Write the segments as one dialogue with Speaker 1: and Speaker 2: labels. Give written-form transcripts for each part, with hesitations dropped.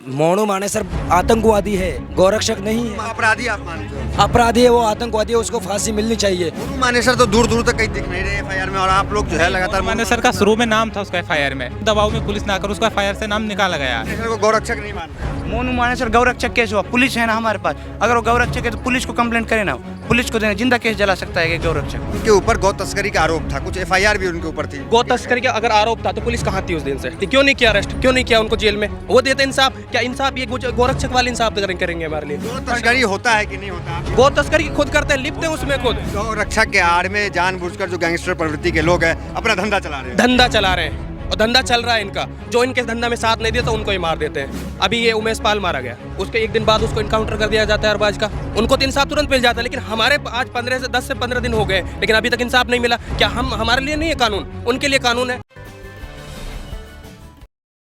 Speaker 1: मोनू मानेसर आतंकवादी है, गौरक्षक नहीं है।
Speaker 2: अपराधी आप मानते हो?
Speaker 1: अपराधी है वो, आतंकवादी है, उसको फांसी मिलनी चाहिए।
Speaker 2: मोनू मानेसर तो दूर दूर तक कहीं दिख नहीं रहे एफआईआर में, और आप लोग जो है लगातार
Speaker 3: मानेसर का शुरू में नाम था उसका एफआईआर में, दबाव में पुलिस ने आकर उसका एफआईआर से नाम निकाला गया है।
Speaker 2: मानेसर को गौरक्षक नहीं मानते।
Speaker 4: मोनू मानेसर गौरक्षक केस हुआ, पुलिस है ना हमारे पास, अगर वो गौरक्षक है तो पुलिस को कंप्लेंट करे ना, पुलिस को देना, जिंदा केस जला सकता है कि गौरक्षक।
Speaker 2: उनके ऊपर गौ तस्करी का आरोप था, कुछ एफआईआर भी उनके ऊपर थी।
Speaker 5: गौ तस्करी का अगर आरोप था तो पुलिस कहाँ थी उस दिन से? क्यों नहीं किया अरेस्ट, क्यों नहीं किया उनको जेल में? वो देते इंसाफ, क्या इंसाफ ये गौरक्षक वाले इंसाफ करेंगे हमारे लिए?
Speaker 2: गौ तस्करी होता है कि नहीं होता?
Speaker 5: गौ तस्करी खुद करते हैं, लिपते हैं उसमें खुद,
Speaker 2: गौ रक्षा के आड़ में जानबूझकर जो गैंगस्टर प्रवृत्ति के लोग हैं अपना धंधा चला रहे हैं।
Speaker 5: धंधा चला रहे हैं और धंधा चल रहा है इनका। जो इनके धंधा में साथ नहीं देता उनको ही मार देते हैं। अभी ये उमेश पाल मारा गया, उसके एक दिन बाद उसको इनकाउंटर कर दिया जाता है अरबाज का, उनको तो इंसाफ तुरंत मिल जाता है। लेकिन हमारे आज 10 से 15 दिन हो गए लेकिन अभी तक इंसाफ नहीं मिला। क्या हम, हमारे लिए नहीं है कानून, उनके लिए कानून है।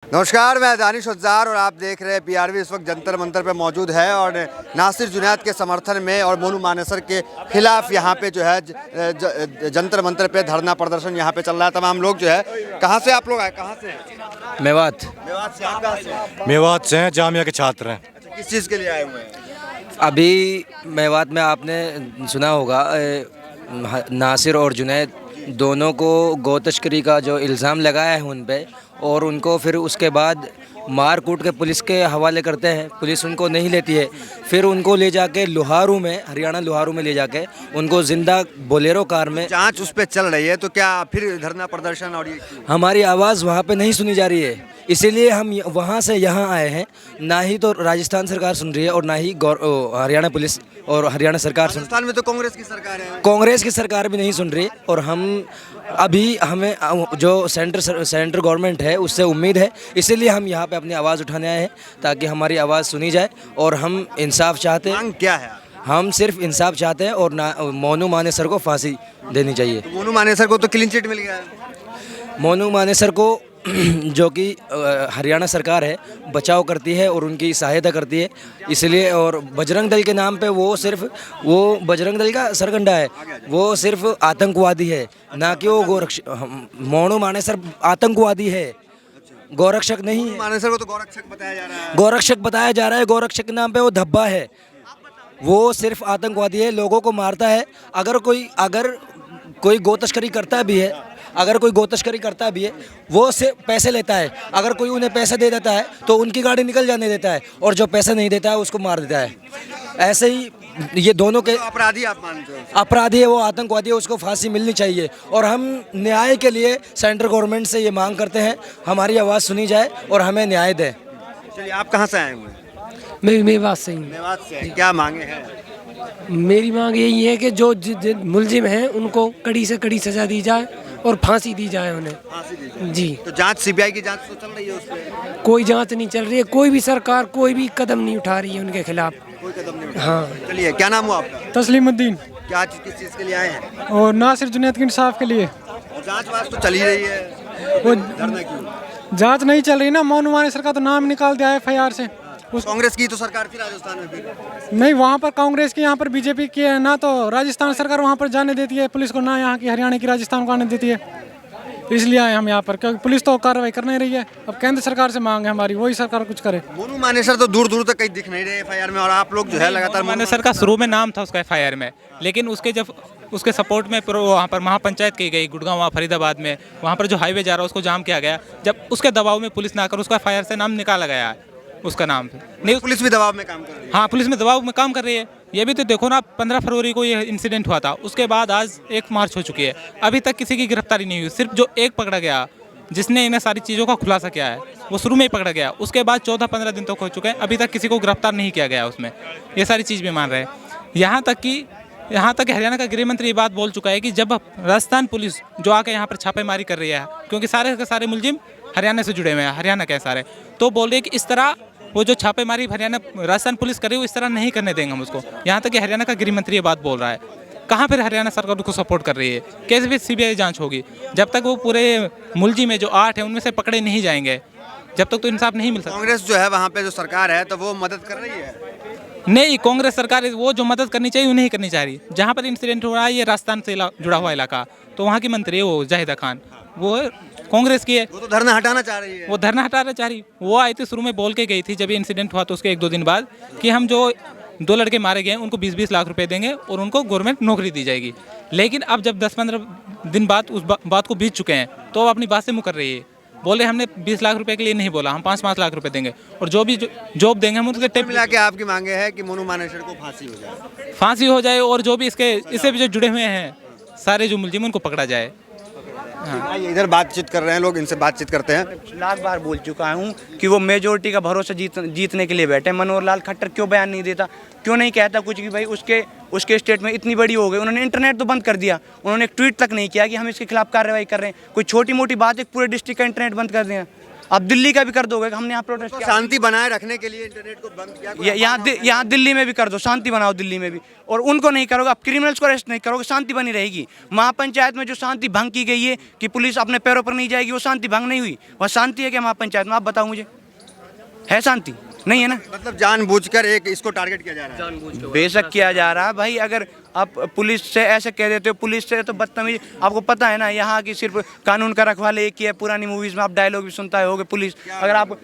Speaker 2: नमस्कार, मैं दानिश उज़्ज़ार और आप देख रहे हैं पीआरवी। इस वक्त जंतर मंतर पे मौजूद है और नासिर जुनैद के समर्थन में और मोनू मानेसर के खिलाफ यहाँ पे जो है जंतर मंतर पे धरना प्रदर्शन यहाँ पे चल रहा है। तमाम लोग जो है, कहाँ से आप लोग आए, कहाँ से?
Speaker 1: मेवात।
Speaker 2: मेवात से। आप कहाँ से?
Speaker 6: मेवात से हैं, जामिया के छात्र हैं।
Speaker 2: अच्छा, किस चीज़ के लिए आए हुए हैं?
Speaker 1: अभी मेवात में आपने सुना होगा नासिर और जुनैद दोनों को गौ तस्करी का जो इल्ज़ाम लगाया है उन पे, और उनको फिर उसके बाद मार कूट के पुलिस के हवाले करते हैं। पुलिस उनको नहीं लेती है, फिर उनको ले जाके लोहारू में, हरियाणा लोहारू में ले जाके उनको ज़िंदा बोलेरो कार में।
Speaker 2: जांच उस पर चल रही है तो क्या फिर धरना प्रदर्शन? और ये
Speaker 1: हमारी आवाज़ वहाँ पे नहीं सुनी जा रही है, इसीलिए हम वहाँ से यहाँ आए हैं। ना ही तो राजस्थान सरकार सुन रही है और ना ही हरियाणा पुलिस और हरियाणा सरकार सुन।
Speaker 2: राजस्थान में तो कांग्रेस की सरकार है।
Speaker 1: कांग्रेस की सरकार भी नहीं सुन रही, और हम अभी हमें जो सेंटर गवर्नमेंट है उससे उम्मीद है, इसीलिए हम यहाँ पे अपनी आवाज़ उठाने आए हैं ताकि हमारी आवाज़ सुनी जाए। और हम इंसाफ चाहते हैं।
Speaker 2: मांग क्या है?
Speaker 1: हम सिर्फ इंसाफ चाहते हैं और मोनू मानेसर को फांसी देनी चाहिए।
Speaker 2: तो मोनू मानेसर को तो क्लीन चिट मिल गया है।
Speaker 1: मोनू मानेसर को जो कि हरियाणा सरकार है बचाव करती है और उनकी सहायता करती है, इसलिए। और बजरंग दल के नाम पे वो बजरंग दल का सरगंडा है, वो सिर्फ आतंकवादी है, ना कि वो मोनू मानेसर आतंकवादी है, गौरक्षक नहीं है।
Speaker 2: मानेसर को तो गौरक्षक बताया जा रहा है।
Speaker 1: गौरक्षक बताया जा रहा है, गौरक्षक के नाम पे वो धब्बा है, वो सिर्फ आतंकवादी है, लोगों को मारता है। अगर कोई गौ तस्करी करता भी है, अगर कोई गौ तस्करी करता भी है, वो से पैसे लेता है। अगर कोई उन्हें पैसे दे देता है तो उनकी गाड़ी निकल जाने देता है, और जो पैसा नहीं देता है उसको मार देता है। ऐसे ही ये दोनों के
Speaker 2: तो अपराधी आप मानते हो?
Speaker 1: अपराधी है वो, आतंकवादी है, उसको फांसी मिलनी चाहिए। और हम न्याय के लिए सेंट्रल गवर्नमेंट से ये मांग करते हैं, हमारी आवाज़ सुनी जाए और हमें न्याय दें।
Speaker 2: चलिए, आप कहाँ से आए हुए हैं?
Speaker 7: मैं मेवात से ही।
Speaker 2: मेवात से। क्या मांगे हैं?
Speaker 7: मेरी मांग यही है कि जो मुलजिम हैं उनको कड़ी से कड़ी सजा दी जाए और फांसी दी जाए उन्हें।
Speaker 2: फांसी दी जाए।
Speaker 7: जी।
Speaker 2: तो जांच, सीबीआई की जांच तो चल रही है उस पर?
Speaker 7: कोई जांच नहीं चल रही है, कोई भी सरकार कोई भी कदम नहीं उठा रही है उनके खिलाफ।
Speaker 2: कोई कदम नहीं उठा।
Speaker 7: हाँ।
Speaker 2: चलिए, क्या नाम हुआ आपका?
Speaker 8: तस्लीमुद्दीन।
Speaker 2: क्या किस चीज़ के लिए आए हैं?
Speaker 8: और नासिर जुनैद के इंसाफ के लिए।
Speaker 2: और जांच वाच तो चल ही रही है,
Speaker 8: वो
Speaker 2: धरना क्यों?
Speaker 8: जांच नहीं चल रही ना, मोनू मानेसर का तो नाम निकाल दिया है एफआईआर से।
Speaker 2: कांग्रेस की तो सरकार थी राजस्थान में, फिर
Speaker 8: नहीं, वहाँ पर कांग्रेस की, यहाँ पर बीजेपी की है ना। तो राजस्थान सरकार वहाँ पर जाने देती है पुलिस को, ना यहाँ की हरियाणा की राजस्थान को आने देती है। इसलिए आए हम यहाँ पर, क्योंकि पुलिस तो कार्रवाई कर नहीं रही है। अब केंद्र सरकार से मांग है हमारी, वही सरकार कुछ करे।
Speaker 2: मोनू मानेसर तो दूर दूर तक कहीं दिख नहीं रहे एफआईआर में, और आप लोग जो है लगातार।
Speaker 3: मानेसर का शुरू में नाम था उसका एफआईआर में, लेकिन उसके सपोर्ट में वहाँ पर महापंचायत की गई गुड़गांव, वहाँ फरीदाबाद में, वहाँ पर जो हाईवे जा रहा है उसको जाम किया गया। जब उसके दबाव में पुलिस ने आकर उसका एफआईआर से नाम निकाला गया है, उसका नाम नहीं।
Speaker 2: पुलिस भी दबाव में काम कर रही है।
Speaker 3: हाँ, पुलिस में दबाव में काम कर रही है। ये भी तो देखो ना, 15 फरवरी को ये इंसिडेंट हुआ था, उसके बाद आज 1 मार्च हो चुकी है, अभी तक किसी की गिरफ्तारी नहीं हुई। सिर्फ जो एक पकड़ा गया जिसने इन्हें सारी चीज़ों का खुलासा किया है, वो शुरू में ही पकड़ा गया। उसके बाद 14-15 दिन तक हो चुके हैं, अभी तक किसी को गिरफ्तार नहीं किया गया उसमें। ये सारी चीज़ भी मान रहे हैं। यहाँ तक कि हरियाणा का गृह मंत्री ये बात बोल चुका है कि जब राजस्थान पुलिस जो आकर यहाँ पर छापेमारी कर रही है, क्योंकि सारे के सारे मुलजिम हरियाणा से जुड़े हुए हैं, हरियाणा के सारे, तो बोल रहे हैं कि इस तरह वो जो छापेमारी राजस्थान पुलिस करे वो इस तरह नहीं करने देंगे हम उसको। यहाँ तक कि हरियाणा का गृह मंत्री ये बात बोल रहा है। कहाँ पर हरियाणा सरकार उसको सपोर्ट कर रही है? कैसे भी सीबीआई जांच होगी? जब तक वो पूरे मुलजिम में जो 8 हैं उनमें से पकड़े नहीं जाएंगे, जब तक तो इंसाफ नहीं मिल सकता।
Speaker 2: कांग्रेस जो है वहाँ पे जो सरकार है तो वो मदद कर रही है?
Speaker 3: नहीं, कांग्रेस सरकार वो जो मदद करनी चाहिए वो नहीं करनी चाह रही। जहाँ पर इंसिडेंट हो रहा है ये राजस्थान से जुड़ा हुआ इलाका, तो वहाँ की मंत्री है वो जाहिदा खान, वो कांग्रेस की है।
Speaker 2: वो तो धरना हटाना चाह रही है।
Speaker 3: वो धरना हटाना चाह रही, वो आई थी शुरू में बोल के गई थी जब ये इंसिडेंट हुआ तो उसके 1-2 दिन बाद कि हम जो 2 लड़के मारे गए हैं उनको 20-20 लाख रुपए देंगे और उनको गवर्नमेंट नौकरी दी जाएगी। लेकिन अब जब 10-15 दिन बाद उस बात को बीत चुके हैं तो अब अपनी बात से मुकर रही है। बोले हमने 20 लाख रुपए के लिए नहीं बोला, हम 5-5 लाख रुपए देंगे और जो भी जॉब देंगे हम उसके टेप
Speaker 2: मिला के आपकी मांगे है कि मोनू मानेसर को फांसी हो जाए
Speaker 3: और जो भी इससे भी जो जुड़े हुए हैं सारे जो मुलजिम उनको पकड़ा जाए।
Speaker 2: आइए, इधर बातचीत कर रहे हैं लोग, इनसे बातचीत करते हैं।
Speaker 4: लाख बार बोल चुका हूँ कि वो मेजोरिटी का भरोसा जीतने के लिए बैठे हैं। मनोहर लाल खट्टर क्यों बयान नहीं देता, क्यों नहीं कहता कुछ कि भाई उसके स्टेट में इतनी बड़ी हो गई। उन्होंने इंटरनेट तो बंद कर दिया, उन्होंने एक ट्वीट तक नहीं किया कि हम इसके खिलाफ कार्रवाई कर रहे हैं। कोई छोटी मोटी बात है, पूरे डिस्ट्रिक्ट का इंटरनेट बंद कर दिया। अब दिल्ली का भी कर दोगे, हमने यहाँ प्रोटेस्ट किया,
Speaker 2: शांति बनाए रखने के लिए इंटरनेट को बंद किया।
Speaker 4: यहाँ दिल्ली में भी कर दो, शांति बनाओ दिल्ली में भी। और उनको नहीं करोगे, आप क्रिमिनल्स को अरेस्ट नहीं करोगे, शांति बनी रहेगी। महापंचायत में जो शांति भंग की गई है कि पुलिस अपने पैरों पर नहीं जाएगी, वो शांति भंग नहीं हुई। वह शांति है क्या महापंचायत में? आप बताओ मुझे, है शांति? नहीं है ना।
Speaker 2: मतलब जानबूझकर एक इसको टारगेट किया जा रहा है।
Speaker 4: बेशक किया जा रहा है भाई। अगर आप पुलिस से ऐसे कह देते हो, पुलिस से तो बदतमीजी। आपको पता है ना यहाँ की सिर्फ कानून का रखवाले एक ही है। पुरानी मूवीज में आप डायलॉग भी सुनता होगे, पुलिस अगर आप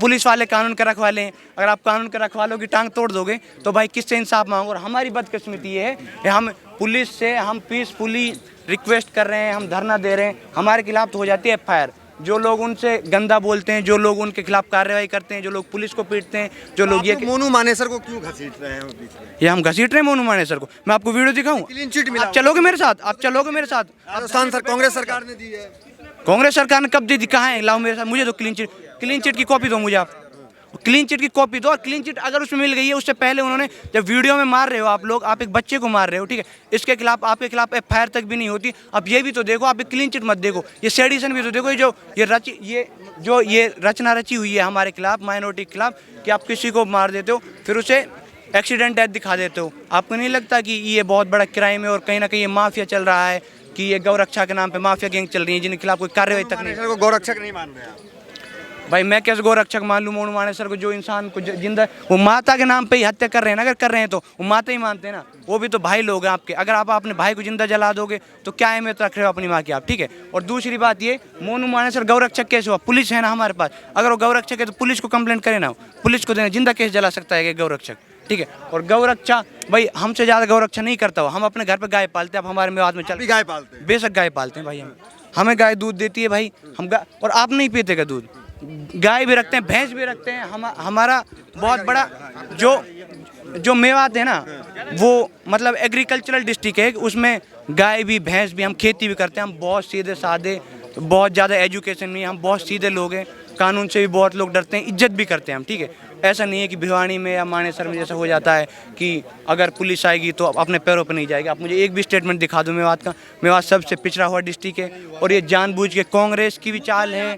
Speaker 4: पुलिस वाले कानून का रखवाले हैं, अगर आप कानून के रखवालों की टांग तोड़ दोगे तो भाई किससे इंसाफ मांगो। और हमारी बदकिस्मती ये है, हम पुलिस से हम पीसफुली रिक्वेस्ट कर रहे हैं, हम धरना दे रहे हैं, हमारे खिलाफ तो हो जाती है FIR। जो लोग उनसे गंदा बोलते हैं, जो लोग उनके खिलाफ कार्रवाई करते हैं, जो लोग पुलिस को पीटते हैं, जो लोग ये
Speaker 2: मोनू मानेसर को क्यों घसीट रहे हैं बीच में?
Speaker 4: ये हम घसीट रहे हैं मोनू मानेसर को। मैं आपको वीडियो दिखाऊं,
Speaker 2: क्लीन चिट मिला।
Speaker 4: आप चलोगे मेरे साथ? आप चलोगे मेरे साथ?
Speaker 2: राजस्थान सर कांग्रेस सरकार ने दी है।
Speaker 4: कांग्रेस सरकार ने कब दी थी? कहाँ है? लाओ मेरे साथ, मुझे तो क्लीन चिट की कॉपी दो मुझे। आप क्लीन चिट की कॉपी दो। और क्लीन चिट अगर उसमें मिल गई है, उससे पहले उन्होंने जब वीडियो में मार रहे हो आप लोग, आप एक बच्चे को मार रहे हो, ठीक है, इसके खिलाफ आपके खिलाफ FIR तक भी नहीं होती। अब ये भी तो देखो, आप एक क्लीन चिट मत देखो, ये सेडिशन भी तो देखो। ये रचना रची हुई है हमारे खिलाफ, माइनॉरिटी के खिलाफ, कि आप किसी को मार देते हो फिर उसे एक्सीडेंट डेथ दिखा देते हो। आपको नहीं लगता कि ये बहुत बड़ा क्राइम है और कहीं ना कहीं ये माफिया चल रहा है, कि ये गौरक्षा के नाम पे माफिया गैंग चल रही है जिनके खिलाफ कोई कार्रवाई तक नहीं?
Speaker 2: को गौरक्षक नहीं मान रहे आप?
Speaker 4: भाई मैं कैसे गौरक्षक मान लूँ मोनू मानेसर को? जो इंसान को जिंदा, वो माता के नाम पे ही हत्या कर रहे हैं ना। अगर कर रहे हैं तो वो माता ही मानते हैं ना, वो भी तो भाई लोग हैं आपके। अगर आप अपने भाई को जिंदा जला दोगे तो क्या अहमियत रख रहे हो अपनी माँ की आप, ठीक है। और दूसरी बात ये, मोनू मानेसर गौरक्षक कैसे हुआ? पुलिस है ना हमारे पास, अगर वो गौरक्षक है तो पुलिस को कंप्लेंट करे ना, पुलिस को देना, जिंदा केस जला सकता है गौरक्षक, ठीक है। और गौरक्षा भाई हमसे ज़्यादा गौरक्षा नहीं करता हो। हम अपने घर पे गाय पालते हैं, अब हमारे मेवात में चल
Speaker 2: गाय पालते हैं।
Speaker 4: बेशक गाय पालते हैं भाई, हमें गाय दूध देती है भाई, हम और आप नहीं पीते का दूध? गाय भी रखते हैं, भैंस भी रखते हैं। हमारा बहुत बड़ा जो मेवात है ना, वो मतलब एग्रीकल्चरल डिस्ट्रिक्ट है, उसमें गाय भी भैंस भी, हम खेती भी करते हैं। हम बहुत सीधे साधे, बहुत ज़्यादा एजुकेशन नहीं, हम बहुत सीधे लोग हैं। कानून से भी बहुत लोग डरते हैं, इज्जत भी करते हैं हम, ठीक है। ऐसा नहीं है कि भिवानी में या मानेसर में जैसा हो जाता है कि अगर पुलिस आएगी तो अपने पैरों पर नहीं जाएगी। आप मुझे एक भी स्टेटमेंट दिखा दो मेवात का। मेवात सबसे पिछड़ा हुआ डिस्ट्रिक्ट है और ये जानबूझ के कांग्रेस की भी चाल है।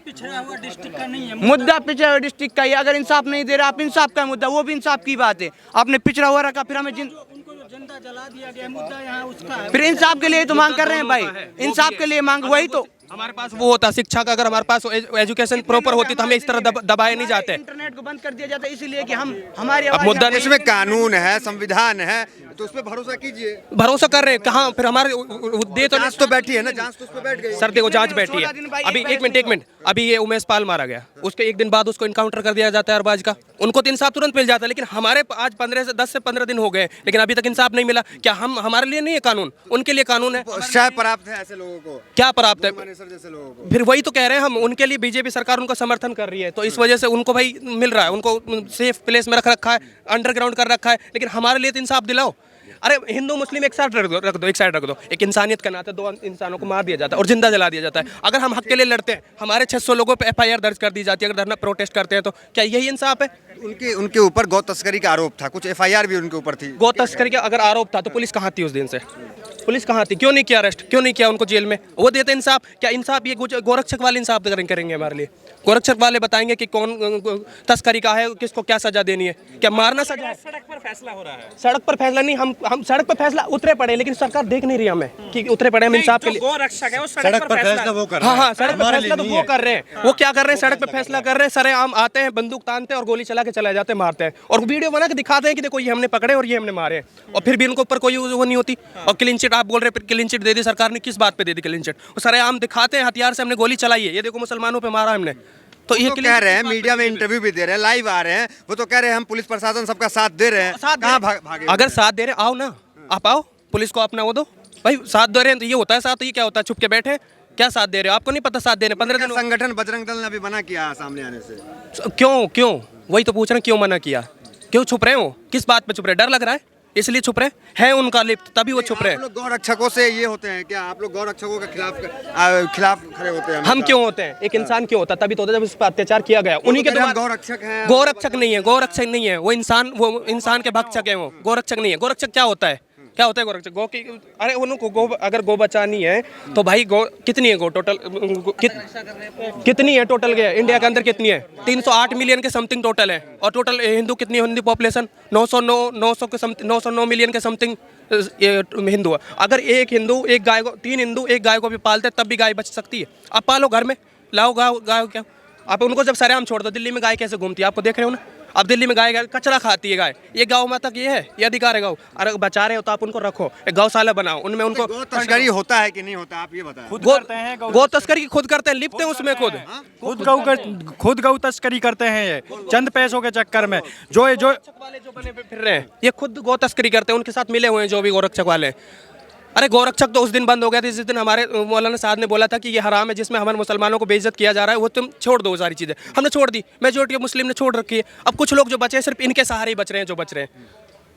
Speaker 4: मुद्दा पिछड़ा हुआ डिस्ट्रिक्ट का ही, अगर इंसाफ नहीं दे रहा आप, इंसाफ का मुद्दा, वो भी इंसाफ की बात है। आपने पिछड़ा हुआ रखा, फिर हमें जनता जला दिया गया, मुद्दा यहाँ उसका है। फिर इंसाफ के लिए तो मांग कर रहे हैं भाई, इंसाफ के लिए मांग, वही तो
Speaker 5: हमारे पास वो होता शिक्षा का, अगर हमारे पास एजुकेशन प्रॉपर होती तो हमें इस तरह दबाए नहीं जाते।
Speaker 4: इंटरनेट को बंद कर दिया जाता है इसलिए कि हम हमारी
Speaker 5: अब मुद्दा
Speaker 2: इसमें कानून है, संविधान है, तो उस पर भरोसा कीजिए।
Speaker 5: भरोसा कर रहे हैं कहाँ? फिर हमारे दे तो
Speaker 2: जांच तो बैठी है ना, जांच तो उस पर बैठ गई।
Speaker 5: सर देखो जांच बैठी है अभी। एक मिनट, अभी ये उमेश पाल मारा गया, उसके एक दिन बाद उसको इनकाउंटर कर दिया जाता है अरबाज का, उनको तो इंसाफ तुरंत मिल जाता है। लेकिन हमारे आज 10 से 15 दिन हो गए, लेकिन अभी तक इंसाफ नहीं मिला। क्या हमारे लिए नहीं है कानून? उनके लिए कानून है।
Speaker 2: शायद प्राप्त है ऐसे लोगों को,
Speaker 5: क्या प्राप्त है?
Speaker 2: जैसे लोगों को
Speaker 5: फिर वही तो कह रहे हैं हम, उनके लिए बीजेपी सरकार उनका समर्थन कर रही है, तो इस वजह से उनको भाई मिल रहा है, उनको सेफ प्लेस में रख रखा है, अंडरग्राउंड कर रखा है। लेकिन हमारे लिए तो इंसाफ दिलाओ। अरे हिंदू मुस्लिम एक साइड रख दो, एक इंसानियत के नाते 2 इंसानों को मार दिया जाता है और जिंदा जला दिया जाता है। अगर हम हक के लिए लड़ते हैं, हमारे 600 लोगों पे FIR दर्ज कर दी जाती है, अगर धरना प्रोटेस्ट करते हैं, तो क्या यही इंसाफ है?
Speaker 2: उनके ऊपर गौ तस्करी का आरोप था, कुछ FIR भी उनके ऊपर थी।
Speaker 5: गौ तस्करी का अगर आरोप था तो पुलिस कहाँ थी उस दिन से? पुलिस कहाँ थी? क्यों नहीं किया अरेस्ट? क्यों नहीं किया उनको जेल में? वो देते इंसाफ? क्या इंसाफ ये गोरक्षक वाले इंसाफ करेंगे हमारे लिए? गोरक्षक वाले बताएंगे कि कौन तस्करी का है, किसको क्या सजा देनी है, क्या मारना सजा है।
Speaker 3: सड़क पर फैसला हो रहा है।
Speaker 5: सड़क पर फैसला नहीं, हम सड़क पर फैसला उतरे पड़े, लेकिन सरकार देख नहीं रही हमें कि उतरे पड़े हम इंसाफ के लिए।
Speaker 3: गोरक्षक है वो सड़क पर फैसला
Speaker 6: वो कर रहे हैं।
Speaker 5: हाँ, सड़क पर फैसला तो वो कर रहे हैं। वो क्या कर रहे हैं, सड़क पर फैसला कर रहे हैं, सरेआम आते हैं, बंदूक तानते हैं और गोली चला के चले जाते हैं, मारते हैं और वीडियो बना के दिखाते हैं कि देखो ये हमने पकड़े और ये हमने मारे हैं, और फिर भी उनको ऊपर कोई वो नहीं होती। और क्लीन चिट आप बोल रहे हैं, क्लीन चिट दे दी सरकार ने, किस बात पे दे दी क्लीन चिट? वो सरेआम दिखाते हैं, हथियार से हमने गोली चलाई है, ये देखो मुसलमानों पे मारा हमने। तो ये
Speaker 2: कह रहे हैं, मीडिया में इंटरव्यू भी दे रहे हैं, लाइव आ रहे हैं, वो तो कह रहे हैं हम पुलिस प्रशासन सबका साथ दे रहे हैं। कहाँ भागे?
Speaker 5: अगर साथ दे रहे हैं आओ ना, आप आओ, पुलिस को अपना वो दो भाई, साथ दे रहे हैं तो ये होता है साथ, ये क्या होता है छुप के बैठे क्या साथ दे रहे हो? आपको नहीं पता साथ दे रहे हैं? 15 दिन
Speaker 2: संगठन बजरंग दल ने अभी मना किया सामने आने से।
Speaker 5: क्यों वही तो पूछ रहे हैं, क्यों मना किया, क्यों छुप रहे हो, किस बात पे छुप रहे? डर लग रहा है इसलिए छुप रहे हैं, उनका लिप्त तभी वो छुप रहे हैं।
Speaker 2: आप लोग गौरक्षकों से ये होते हैं क्या? आप लोग गौरक्षकों के खिलाफ खड़े होते हैं?
Speaker 5: हम क्यों होते हैं? एक इंसान क्यों होता? तभी तो होता है जब उस पर अत्याचार किया गया। उन्हीं के द्वारा
Speaker 2: गौरक्षक हैं।
Speaker 5: गोरक्षक नहीं है, गोरक्षक नहीं है, वो इंसान के भक्षक है, वो गोरक्षक नहीं है। गोरक्षक क्या होता है? क्या होता है गोरक्षक? गो की, अरे उनको अगर गो बचानी है तो भाई गो कितनी है, गो टोटल कितनी है टोटल के इंडिया के अंदर कितनी है? 308 मिलियन के समथिंग टोटल है, और टोटल हिंदू कितनी है? हिंदू पॉपुलेशन 909 मिलियन के समथिंग हिंदू है। अगर एक हिंदू एक गाय को, 3 हिंदू एक गाय को भी पालते तब भी गाय बच सकती है। आप पालो घर में, लाओ गाय क्या? आप उनको जब सरेआम छोड़ दो, दिल्ली में गाय कैसे घूमती है आपको देख रहे हो ना? अब दिल्ली में गाय कचरा खाती है गाय, ये गौ माता की है, ये अधिकार है गौ। अरे बचा रहे हो तो आप उनको रखो, एक गौशाला बनाओ, उनमें उनको
Speaker 2: गौ तस्करी होता है कि नहीं होता, आप ये बताएं।
Speaker 5: गौ तस्करी खुद करते हैं, लिपते हैं उसमें
Speaker 9: खुद गौ तस्करी करते हैं ये चंद पैसों के चक्कर में। जो
Speaker 5: वाले जो बने फिर रहे हैं ये खुद गौ तस्करी करते हैं, उनके साथ मिले हुए हैं जो भी गोरक्षक वाले हैं। अरे गोरक्षक तो उस दिन बंद हो गया था जिस दिन हमारे मौलाना साहब ने बोला था कि ये हराम है, जिसमें हमारे मुसलमानों को बेइज्जत किया जा रहा है, वो तुम छोड़ दो सारी चीज़ें। हमने छोड़ दी, मेजोरिटी ऑफ मुस्लिम ने छोड़ रखी है। अब कुछ लोग जो बचे हैं सिर्फ इनके सहारे ही बच रहे हैं, जो बच रहे हैं।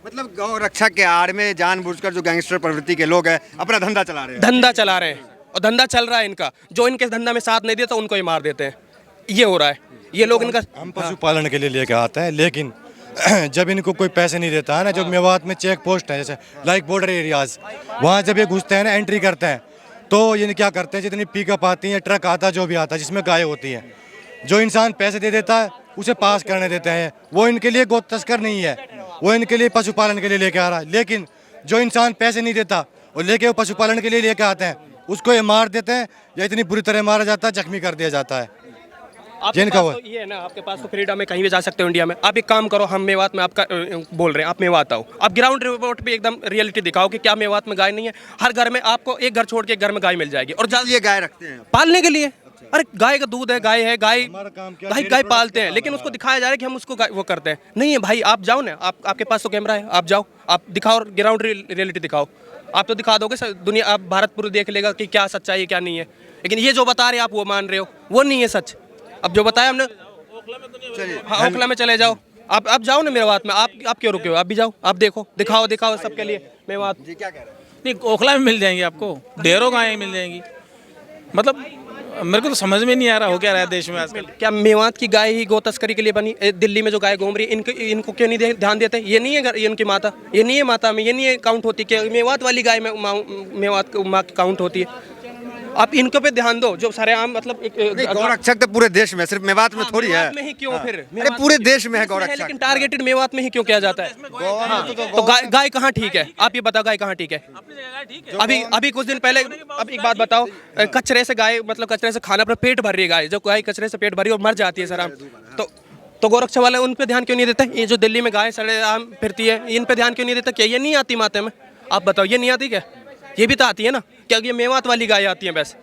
Speaker 2: मतलब गौरक्षक के आड़ में जानबूझकर जो गैंगस्टर प्रवृत्ति के लोग हैं अपना धंधा चला रहे हैं।
Speaker 5: धंधा चला रहे हैं और धंधा चल रहा है इनका, जो इनके धंधा में साथ नहीं देता उनको ही मार देते हैं। ये हो रहा है, ये लोग इनका
Speaker 6: हम पशुपालन के लिए लेके आते हैं, लेकिन जब इनको कोई पैसे नहीं देता है ना, जो मेवात में चेक पोस्ट है जैसे लाइक बॉर्डर एरियाज, वहाँ जब ये घुसते हैं ना, एंट्री करते हैं, तो ये क्या करते हैं, जितनी पिकअप आती है, ट्रक आता है, जो भी आता है जिसमें गाय होती है, जो इंसान पैसे दे देता है उसे पास करने देते हैं। वो इनके लिए गौ तस्कर नहीं है, वो इनके लिए पशुपालन के लिए लेके आ रहा है। लेकिन जो इंसान पैसे नहीं देता और लेके वो पशुपालन के लिए लेके आते हैं, उसको ये मार देते हैं, या इतनी बुरी तरह मारा जाता है, जख्मी कर दिया जाता है।
Speaker 5: आपके पास तो ये है ना, आपके पास तो फ्रीडम है, कहीं भी जा सकते हो इंडिया में। आप एक काम करो, हम मेवात में आपका बोल रहे हैं, आप मेवात आओ, आप ग्राउंड रिपोर्ट पे एकदम रियलिटी दिखाओ कि क्या मेवात में गाय नहीं है। हर घर में आपको एक घर छोड़ के एक घर में गाय मिल जाएगी। और
Speaker 2: ये गाय रखते हैं
Speaker 5: पालने के लिए। अरे गाय का दूध है, गाय पालते हैं, लेकिन उसको दिखाया जा रहा है कि हम उसको वो करते हैं। नहीं है भाई, आप जाओ ना, आपके पास तो कैमरा है, आप जाओ, आप दिखाओ, ग्राउंड रियलिटी दिखाओ। आप तो दिखा दोगे दुनिया, आप भारत पूरी देख लेगा कि क्या सच्चाई है क्या नहीं है। लेकिन ये जो बता रहे हैं आप वो मान रहे हो, वो नहीं है सच। अब जो बताया हमने, हाँ ओखला में चले जाओ, आप जाओ ना मेवात में, आप क्यों रुके हो? आप भी जाओ, आप देखो, दिखाओ सबके लिए मेवात।
Speaker 2: जी क्या कह रहे हैं?
Speaker 3: नहीं, ओखला में मिल जाएंगी आपको, ढेरों गायें मिल जाएंगी। मतलब मेरे को तो समझ में नहीं आ रहा हो क्या रहा है देश में आजकल।
Speaker 5: क्या मेवात की गाय ही गौ तस्करी के लिए बनी? दिल्ली में जो गाय घूम रही है, इनको क्यों नहीं ध्यान देते? ये नहीं है ये उनकी माता, ये नहीं है माता में, ये नहीं है काउंट होती कि मेवात वाली गाय में मेवात माँ की काउंट होती है। आप इनको पे ध्यान दो, जो सरेआम मतलब
Speaker 2: गौरक्षक तो पूरे देश में, सिर्फ मेवात में थोड़ी है।
Speaker 5: में ही क्यों फिर?
Speaker 2: अरे पूरे देश में है गौरक्षक,
Speaker 5: लेकिन टारगेटेड मेवात में ही क्यों किया जाता है? तो गाय कहाँ ठीक है? आप ये बताओ, गाय कहाँ ठीक है? अभी कुछ दिन पहले, अब एक बात बताओ, कचरे से गाय, मतलब कचरे से खाना, अपना पेट भर रही है गाय, जो गाय कचरे से पेट भरी और मर जाती है सर, तो गोरक्षा वाले उन पे ध्यान क्यों नहीं देते? ये जो दिल्ली में गाय सरेआम फिरती है, इन पे ध्यान क्यों नहीं देता? क्या ये नहीं आती माते में? आप बताओ, ये नहीं आती क्या? ये भी तो आती है ना, क्या ये मेवात वाली गाय आती है? बस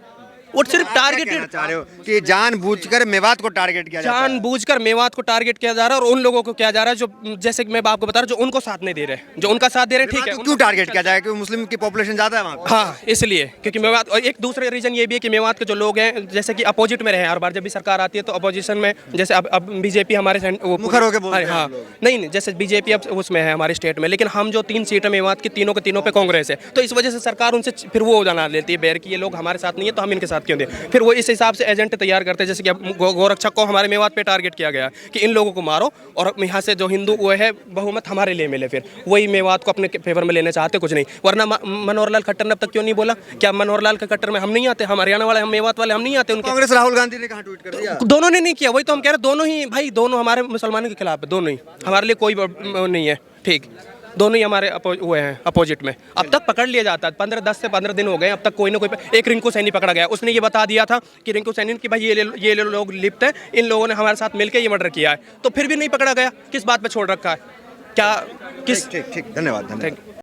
Speaker 5: वो सिर्फ टारगेटेड
Speaker 2: चाह रहे हो कि जानबूझकर मेवात को टारगेट किया जाता है?
Speaker 5: जानबूझकर मेवात को टारगेट किया जा रहा है, और उन लोगों को किया जा रहा है जो, जैसे कि मैं आपको बता रहा हूँ, जो उनको साथ नहीं दे रहे, जो उनका साथ दे रहे हैं, ठीक है।
Speaker 2: क्यों टारगेट किया जाए? क्योंकि मुस्लिम की पॉपुलेशन ज्यादा है वहाँ पे।
Speaker 5: हाँ, इसलिए, क्योंकि मेवात, और एक दूसरा रीजन ये भी है कि मेवात के जो लोग हैं, जैसे कि अपोजिट में रहे, हर बार जब भी सरकार आती है तो अपोजिशन में, जैसे अब बीजेपी हमारे
Speaker 2: मुखर होके बोलते हैं
Speaker 5: हाँ, नहीं, जैसे बीजेपी अब उसमें है हमारे स्टेट में, लेकिन हम जो 3 सीट है मेवात की, तीनों के तीनों पे कांग्रेस है, तो इस वजह से सरकार उनसे फिर वो जाना लेती है बैर की, ये लोग हमारे साथ नहीं है तो हम इनके साथ साथ क्यों दिया। फिर वो इस हिसाब से एजेंट तैयार करते हैं, जैसे कि अब गोरक्षक को हमारे मेवात पे टारगेट किया गया कि इन लोगों को मारो और यहाँ से जो हिंदू वो है बहुमत हमारे लिए मिले, फिर वही मेवात को अपने फेवर में लेना चाहते, कुछ नहीं। वरना मनोहर लाल खट्टर ने अब तक क्यों नहीं बोला? क्या मनोहर लाल के कट्टर में हम नहीं आते? हम हरियाणा वाले, हम मेवात वाले हम नहीं आते उनके?
Speaker 2: कांग्रेस राहुल गांधी ने कहा ट्वीट कर दिया,
Speaker 5: दोनों ने नहीं किया। वही तो हम कह रहे हैं, दोनों ही भाई, दोनों हमारे मुसलमानों के खिलाफ है, दोनों ही। हमारे लिए कोई नहीं है, ठीक, दोनों ही हमारे हुए हैं अपोजिट में। अब तक पकड़ लिया जाता है, 10 से 15 दिन हो गए, अब तक कोई ना कोई। एक रिंकू सैनी पकड़ा गया, उसने ये बता दिया था कि रिंकू सैनी कि भाई ये लोग लिप्त हैं, इन लोगों ने हमारे साथ मिलकर ये मर्डर किया है, तो फिर भी नहीं पकड़ा गया। किस बात पे छोड़ रखा है? क्या किस?
Speaker 2: ठीक, धन्यवाद।